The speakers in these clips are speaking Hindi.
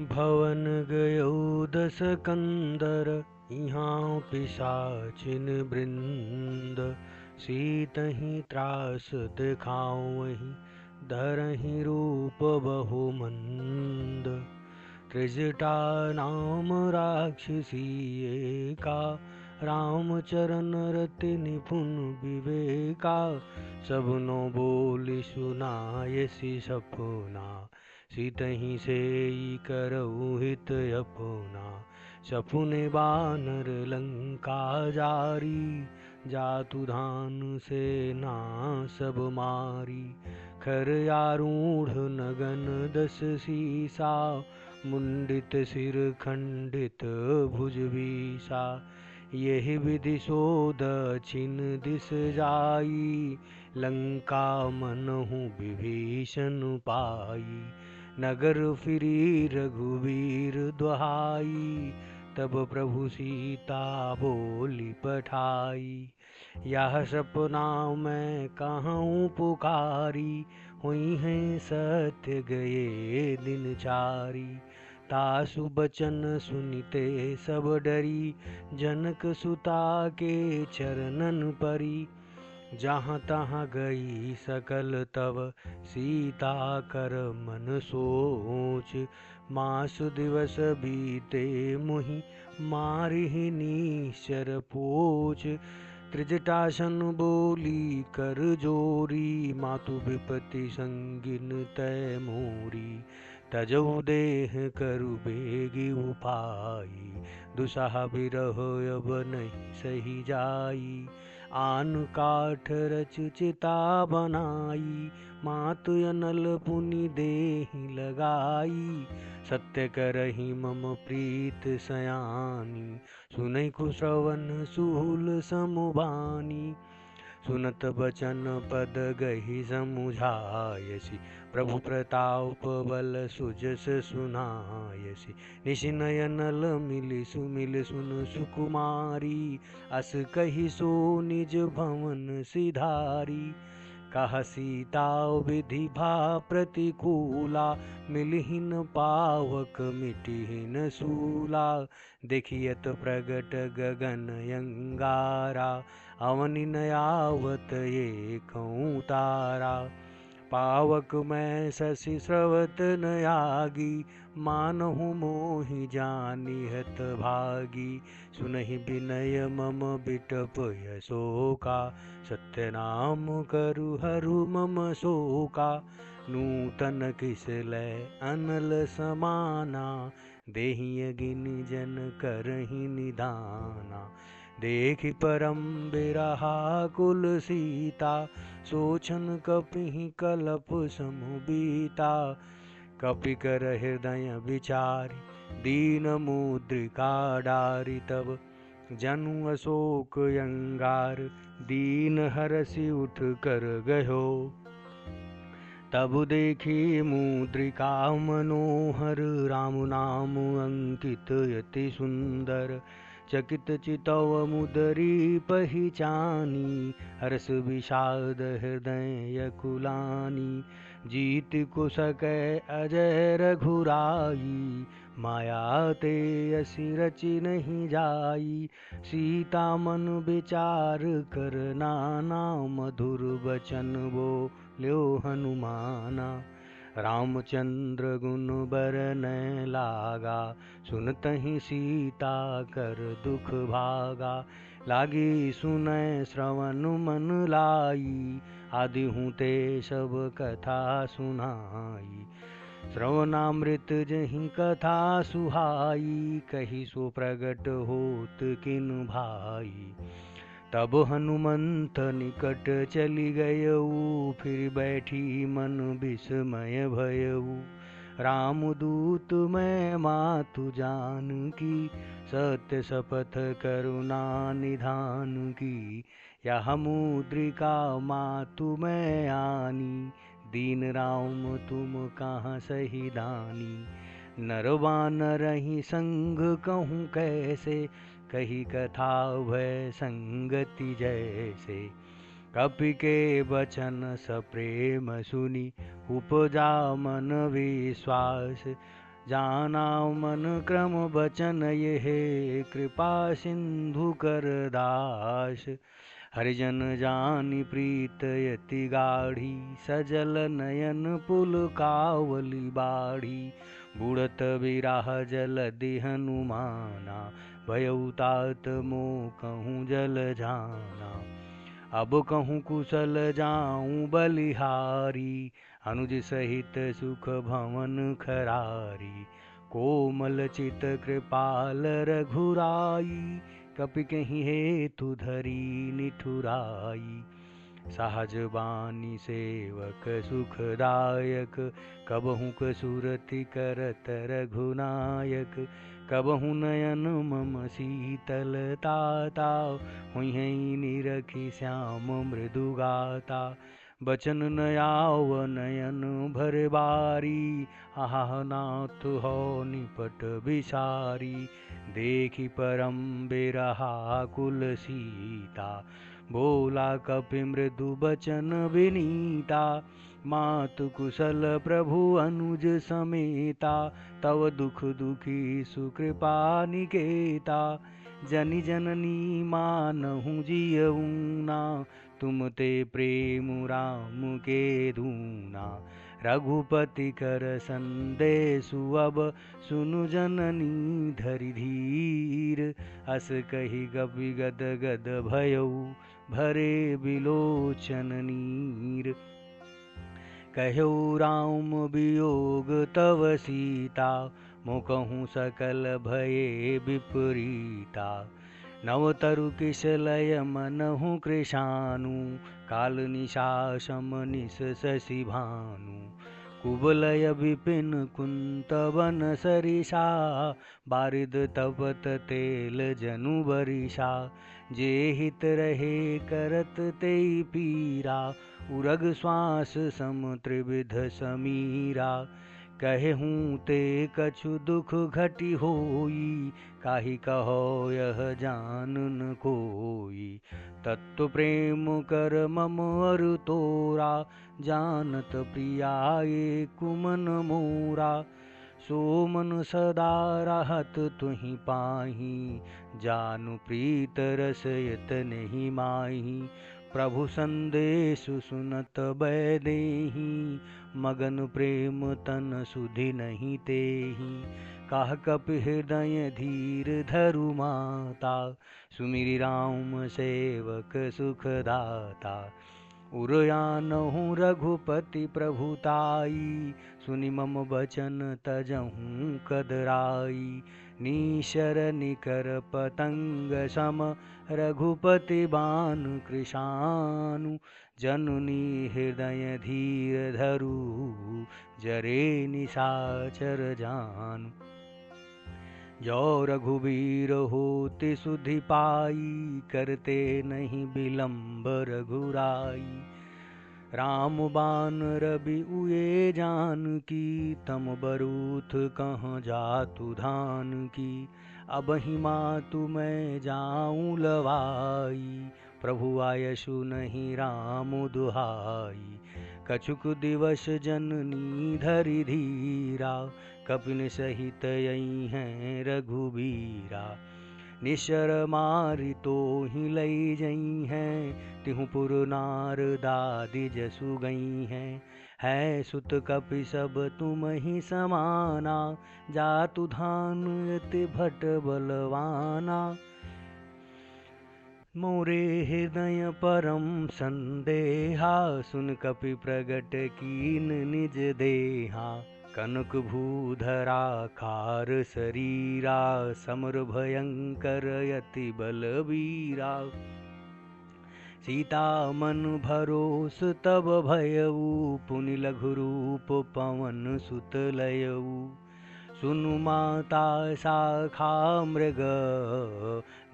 भवन गयो दस कंदर, यहाँ पिशाचिन वृंद। सीतहि त्रास दिखावहीं, धरहि रूप बहुमंद। त्रिजटा नाम राक्षसी एका, रामचरण रति निपुण विवेका। सबनो बोली सुनायसि सपना, सीतहि सेई करहु हित अपना। सपुने बानर लंका जारी, जातु धान सेना सब मारी। खर आरूढ़ नगन दस सीसा, मुंडित सिर खंडित भुज बीसा। यही विधि सो दक्षिण दिस जाई, लंका मनहु विभीषण पाई। नगर फिरी रघुवीर दुहाई, तब प्रभु सीता बोली पठाई। यह सपना मैं कहूँ पुकारी, हुई हैं सत्य गए दिन चारी। तासु बचन सुनिते सब डरी, जनक सुता के चरणन परी। जहाँ तहाँ गई सकल तव, सीता कर मन सोच। मास दिवस बीते मुहि, मारिहि निश्चर पोच। त्रिजटासन बोली कर जोरी, मातु विपति संगिन तै मोरी। तजौ देह करु बेगी उपाई, दुसह बिरह अब नहीं सही जाई। आन काठ रच चिता बनाई, मातु अनल पुनि देहि लगाई। सत्य करहि मम प्रीत सयानी, सुनै कुश्रवण सूल समुबानी। सुनत बचन पद गहि समुझायसि, प्रभु प्रताप बल सुजस सुनायसि। निशि नयनल मिलि सुमिल सुन सुकुमारी, अस कहि सो निज भवन सिधारी। कह सीता विधि भा प्रतिकूला, मिलहिन पावक मिटिहिन सूला। देखियत प्रगट गगन अंगारा, अवनि न आवत एकौ तारा। पावक मैं शशि स्रवत न आगी, मानहु मोहि जानिहत भागी। सुनहि विनय मम बिटप यशोका, सत्य नाम करु हरु मम शोका। नूतन किस लय अनल समाना, देहि अगिनि जन करहि निदाना। देखि परम बिरहा कुल सीता, सोचन कपिहि कलप समुबीता। कपि कर हृदय विचारि, दीन मुद्रिका डारि। तब जनु अशोक अंगार, दीन हरषि उठ कर गयो। तब देखी मुद्रिका मनोहर, राम नाम अंकित यति सुंदर। चकित चितव मुदरी पहिचानी, हर्ष विषाद हृदय कुलानी। जीत को सकै अजय रघुराई, माया ते असी रचि नहीं जाई। सीता मन विचार कर नाना, मधुर बचन बोल्यो हनुमाना। रामचंद्र गुण बरनैं लागा, सुनतहि सीता कर दुख भागा। लागी सुनै श्रवण मन लाई, आदिहूँ ते सब कथा सुनाई। श्रवणामृत जहि कथा सुहाई, कहि सो प्रगट होत किन भाई। तब हनुमंत निकट चली गयऊ, फिर बैठी मन विस्मय भयऊ। रामदूत मैं मातु जानकी, सत्य शपथ करुणा निधान की। यह मुद्रिका मातु मैं आनी, दीन राम तुम कहाँ सही दानी। नर बानरहि संग कहूँ कैसे, कही कथा भय संगति जैसे। कपि के वचन सप्रेम सुनी, उपजा मन विश्वास। जाना मन क्रम बचन ये कृपा सिंधु कर दास। हरिजन जानि प्रीत यति गाढ़ी सजल नयन पुल कावली बाढ़ी। बुढ़त बिराह जलधि हनुमाना भयउ तात मोह कहूँ जल जाना। अब कहूँ कुशल जाऊँ बलिहारी अनुज सहित सुख भवन खरारी। कोमल चित कृपाल रघुराई कपि कहीं हेतु धरी निठुराई। सहज बानी सेवक सुखदायक कबहु कसुरति करत रघुनायक। कबहु नयन मम शीतलता हुई निरखी श्याम मृदु गाता। बचन न आव नयन भर बारी आहा नाथ हो निपट बिसारी। देखी परम बिरहा कुल सीता बोला कपि मृदु बचन विनीता। मातु कुशल प्रभु अनुज समेता तव दुख दुखी सुकृपा निकेता। जनि जननी मानहु जियऊना तुम ते प्रेम राम के दूना। रघुपति कर संदेशु अब सुनु जननी धरि धीर। अस कही कपि गद गद भयउ भरे बिलोचन नीर। कहौ राम वियोग तव सीता मुकहु सकल भये विपरीता। नव तरु किशलय मनहु कृशानु काल निशासम निश शशि भानु। कुबलय विपिन कुंत वन सरिषा बारिद तपत तेल जनु बरिषा। जे हित रहे करत तेई पीरा उरग श्वास सम त्रिविध समीरा। कहूँ ते कछु दुख घटी होई काहि कहो यह जान न कोई। तत्व प्रेम कर मम अरु तोरा जानत प्रिया एक मन मोरा। सो मन सदा रहत तुहि पाही जानु प्रीत रस यत नहीं माही। प्रभु संदेश सुनत बै देहि मगन प्रेम तन सुधि नहीं तेहि। काह कपि हृदय धीर धरु माता सुमिरि राम सेवक सुखदाता। उरयानहु रघुपति प्रभुताई सुनि मम बचन तजहु कदराई। निशर निकर पतंग सम रघुपति बान कृशानु। जननी हृदय धीर धरु जरे निशाचर जानु। जो रघुबीर होति सुधि पाई करते नहीं विलंब रघुराई। राम बान रवि उये जानकी तम बरूथ कहाँ जातु धान की। अबहि मातु मैं जाऊँ लवाई प्रभु आयसु नहीं राम दुहाई। कछुक दिवस जननी धरि धीरा कपिन सहित यही हैं रघुबीरा। निशर मारि तो ही लई जई हैं तिहु पुर नार दादि जसु गई हैं। है सुत कपि सब तुम ही समाना जातु धान यति भट बलवाना। मोरे हृदय परम संदेहा सुन कपि प्रगट कीन निज देहा। कनक भूधरा खार शरीरा समर भयंकर यति बलवीरा। सीता मन भरोस तब भयऊ पुनि लघु रूप पवन सुत लयऊ। सुनु माता शाखा मृग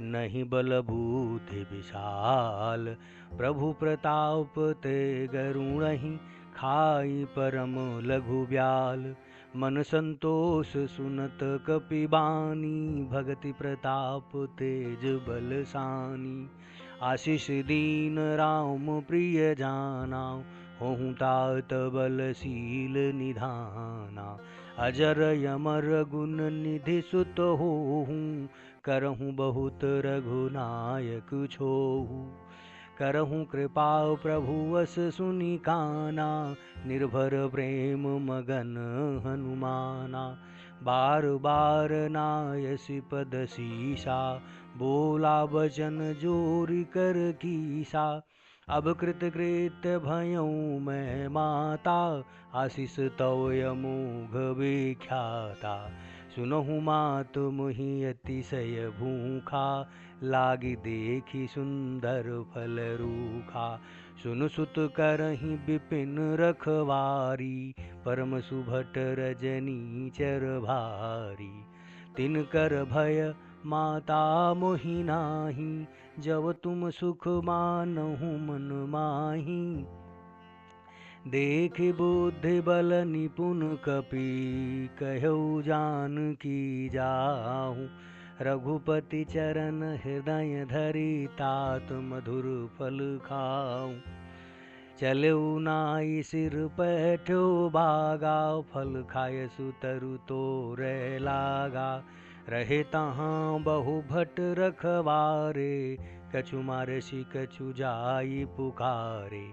नहीं बल बुद्धि विशाल। प्रभु प्रताप ते गरुणहि खाई परम लघु ब्याल। मन संतोष सुनत कपि बानी भगति प्रताप तेज बलसानी। आशीष दीन राम प्रिय जाना होहु तात बलशील निधाना। अजर यमर गुण निधि सुत होहूँ, करहूँ बहुत रघुनायक छोहू। करहूँ कृपा प्रभु वस सुनि काना, निर्भर प्रेम मगन हनुमाना। बार बार नायसि पद सीसा, बोला वचन जोरि कर कीसा। अब कृत कृत्य भयऊँ मैं माता, आशीष तव अमोघ विख्याता। सुनहु मात मुहि अतिशय भूखा, लागी देखी सुंदर फल रूखा। सुन सुत करहि विपिन रखवारी, परम सुभट रजनी चर भारी। तिनकर भय माता मोहि नाही, जब तुम सुख मानहु मन माही। देख बुद्धि बल निपुण कपि, कहु जानकी जाहु। रघुपति चरण हृदय धरि, तात मधुर फल खाऊं। चलऊ नाई सिर पैठो बागा, फल खाय सुतरु तोरै लागा। रहे तहाँ बहु भट रखवारे, कछु मारसी कछु जाई पुकारे।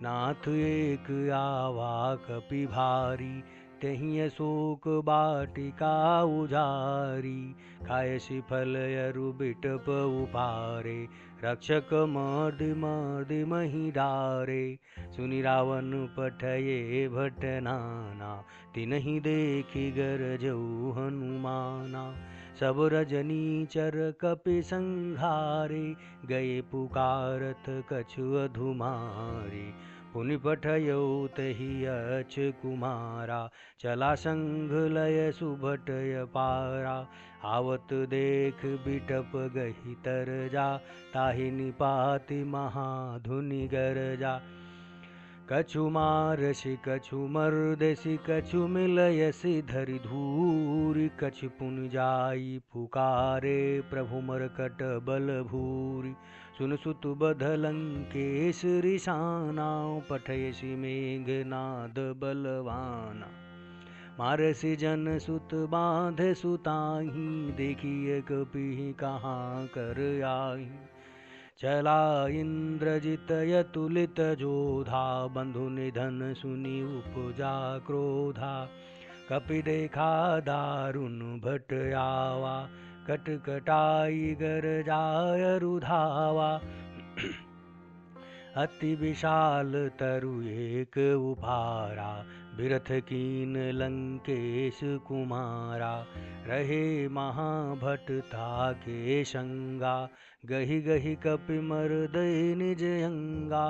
नाथ एक आवा कपि भारी, तहीं अशोक बाटिका उजारी। खायसि फल अरु बिटप उपारे, रक्षक मर्दि मर्दि मही डारे। सुनि रावण पठये भट नाना, तिन्हि देखि गरजऊ हनुमाना। सब रजनीचर कपि संघारे, गए पुकारत कछु अधुमारे। पुनि पठयौ तहि अक्ष कुमारा, चला संघ लय सुभट अपारा। आवत देख बिटप गहि तरजा, ताहि निपाति महाधुनि गरजा। कछु मारसि कछु मर्दसि, कछु मिलयसि धरि धूरि। कछु पुनि जाई पुकारे, प्रभु मरकट बल भूरि। सुन सुत बध लंकेश रिसाना, पठयसि मेघनाद बलवाना। मारसि जन सुत बाँध सुताही, देखिए कपि कहाँ कर आही। चला इंद्रजित यतुलित जोधा, बंधु निधन सुनि उपजा क्रोधा। कपि देखा दारुण भट आवा, कटकटाई गरजाय रुधावा। अति विशाल तरु एक उभारा, बिरथ कीन लंकेश कुमारा। रहे महाभट ताके शंगा, गहि गहि कपि मर्दै निज अंगा।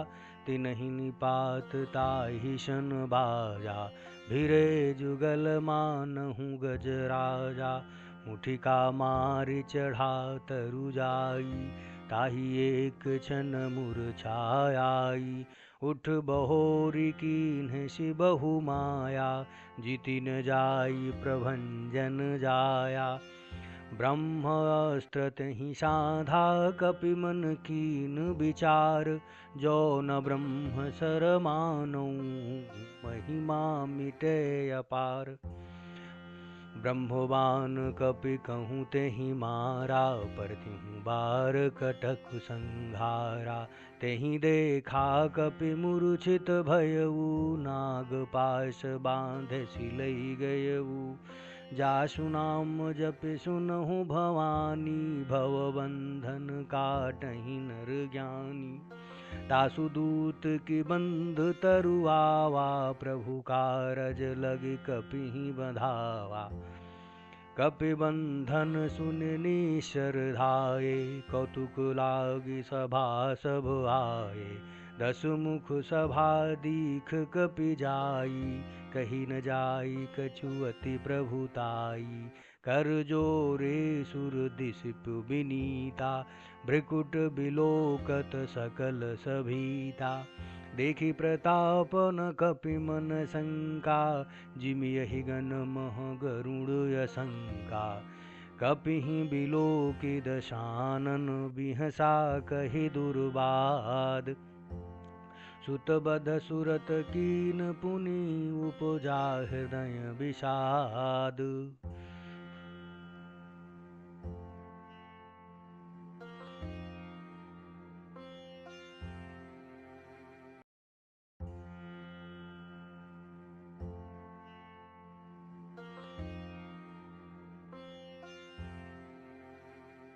तिन्हि निपात ताहि शन बाजा, भिरे जुगल मानहु गजराजा। मुठिका मारि चढ़ा तरु जाई, ताहि एक क्षण मूर्छाई। उठ बहोरी कीन्हसि बहु माया, जीति न जाई प्रभंजन जाया। ब्रह्मास्त्र तहि साधा कपि मन कीन विचार, जो न ब्रह्म सर मानौ महिमा मिटे अपार। ब्रह्मवान कपि कहूँ तेहि मारा, परतिहु बार कटक संघारा। तेहि देखा कपि मूर्छित भयऊ, नाग पाश बाँधसि लई गयऊ। जासु नाम जपि सुनहु भवानी, भवबंधन काटहि नर ज्ञानी। तासु दूत की बंध तरु आवा, प्रभु कारज लगी कपिहि बंधावा। कपि बंधन सुनि निशर धाये, कौतुक लागी सभा सब आये। 10 मुख सभा दीख कपि जाई, कही न जाई कछु अति प्रभुताई। कर जोरे सुर दिशपु विनीता, भृकुट बिलोकत सकल सभीता। देखी प्रताप न कपि मन शंका, जिमि यहि गण मह गरुड़ असंका। कपिहि बिलोकि दशानन, बिहसा कहि दुर्बाद। सुतबध सुरत कीन पुनि उपजा हृदय विषाद।